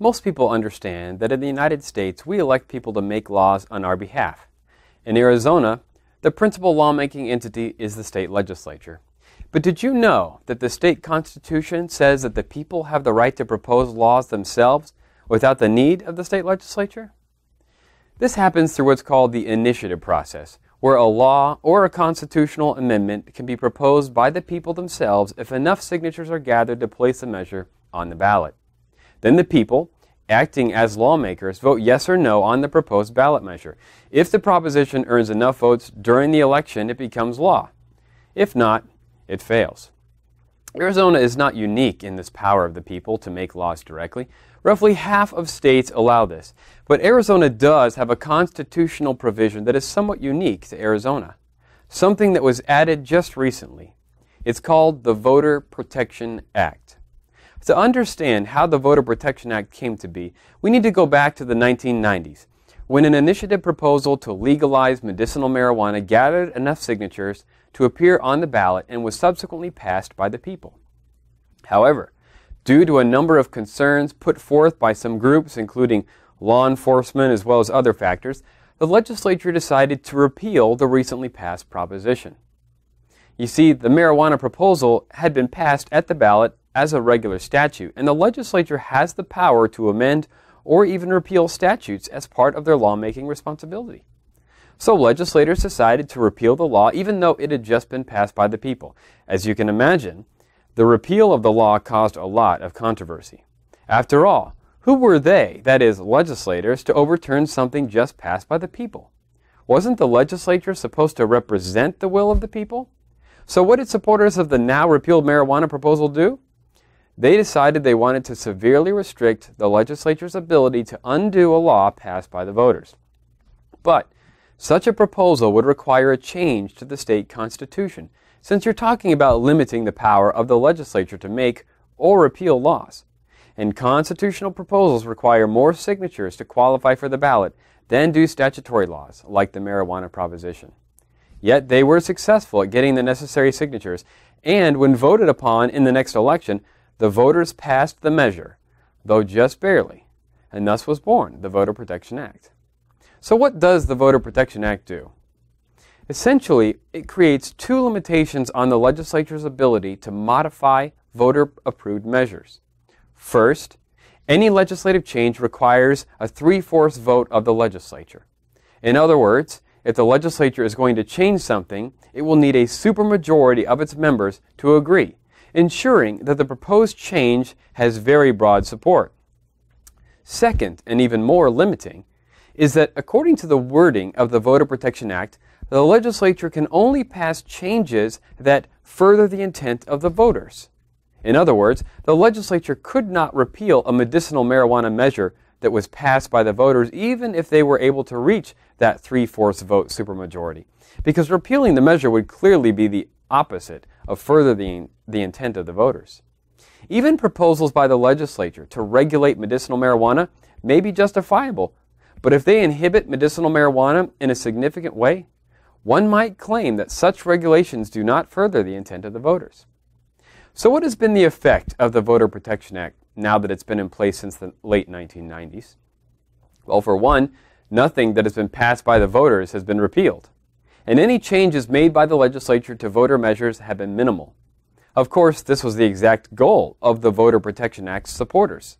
Most people understand that in the United States, we elect people to make laws on our behalf. In Arizona, the principal lawmaking entity is the state legislature. But did you know that the state constitution says that the people have the right to propose laws themselves without the need of the state legislature? This happens through what's called the initiative process, where a law or a constitutional amendment can be proposed by the people themselves if enough signatures are gathered to place the measure on the ballot. Then the people, acting as lawmakers, vote yes or no on the proposed ballot measure. If the proposition earns enough votes during the election, it becomes law. If not, it fails. Arizona is not unique in this power of the people to make laws directly. Roughly half of states allow this, but Arizona does have a constitutional provision that is somewhat unique to Arizona, something that was added just recently. It's called the Voter Protection Act. To understand how the Voter Protection Act came to be, we need to go back to the 1990s, when an initiative proposal to legalize medicinal marijuana gathered enough signatures to appear on the ballot and was subsequently passed by the people. However, due to a number of concerns put forth by some groups, including law enforcement as well as other factors, the legislature decided to repeal the recently passed proposition. You see, the marijuana proposal had been passed at the ballot as a regular statute, and the legislature has the power to amend or even repeal statutes as part of their lawmaking responsibility. So legislators decided to repeal the law even though it had just been passed by the people. As you can imagine, the repeal of the law caused a lot of controversy. After all, who were they, that is, legislators, to overturn something just passed by the people? Wasn't the legislature supposed to represent the will of the people? So what did supporters of the now repealed marijuana proposal do? They decided they wanted to severely restrict the legislature's ability to undo a law passed by the voters. But such a proposal would require a change to the state constitution, since you're talking about limiting the power of the legislature to make or repeal laws. And constitutional proposals require more signatures to qualify for the ballot than do statutory laws, like the marijuana proposition. Yet they were successful at getting the necessary signatures, and when voted upon in the next election, the voters passed the measure, though just barely, and thus was born the Voter Protection Act. So what does the Voter Protection Act do? Essentially, it creates two limitations on the legislature's ability to modify voter-approved measures. First, any legislative change requires a 3/4 vote of the legislature. In other words, if the legislature is going to change something, it will need a supermajority of its members to agree, ensuring that the proposed change has very broad support. Second, and even more limiting, is that according to the wording of the Voter Protection Act, the legislature can only pass changes that further the intent of the voters. In other words, the legislature could not repeal a medicinal marijuana measure that was passed by the voters even if they were able to reach that 3/4 vote supermajority, because repealing the measure would clearly be the opposite of furthering the intent of the voters. Even proposals by the legislature to regulate medicinal marijuana may be justifiable, but if they inhibit medicinal marijuana in a significant way, one might claim that such regulations do not further the intent of the voters. So what has been the effect of the Voter Protection Act now that it's been in place since the late 1990s? Well, for one, nothing that has been passed by the voters has been repealed, and any changes made by the legislature to voter measures have been minimal. Of course, this was the exact goal of the Voter Protection Act's supporters.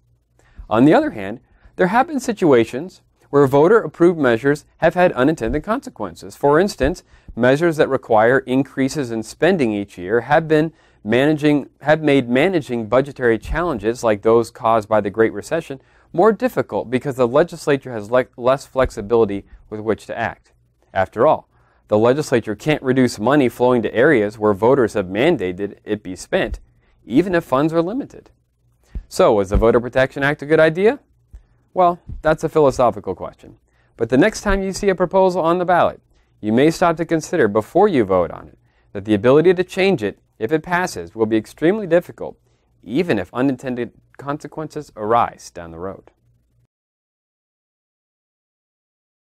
On the other hand, there have been situations where voter-approved measures have had unintended consequences. For instance, measures that require increases in spending each year have made managing budgetary challenges like those caused by the Great Recession more difficult because the legislature has less flexibility with which to act. After all, the legislature can't reduce money flowing to areas where voters have mandated it be spent, even if funds are limited. So, was the Voter Protection Act a good idea? Well, that's a philosophical question. But the next time you see a proposal on the ballot, you may stop to consider before you vote on it that the ability to change it, if it passes, will be extremely difficult, even if unintended consequences arise down the road.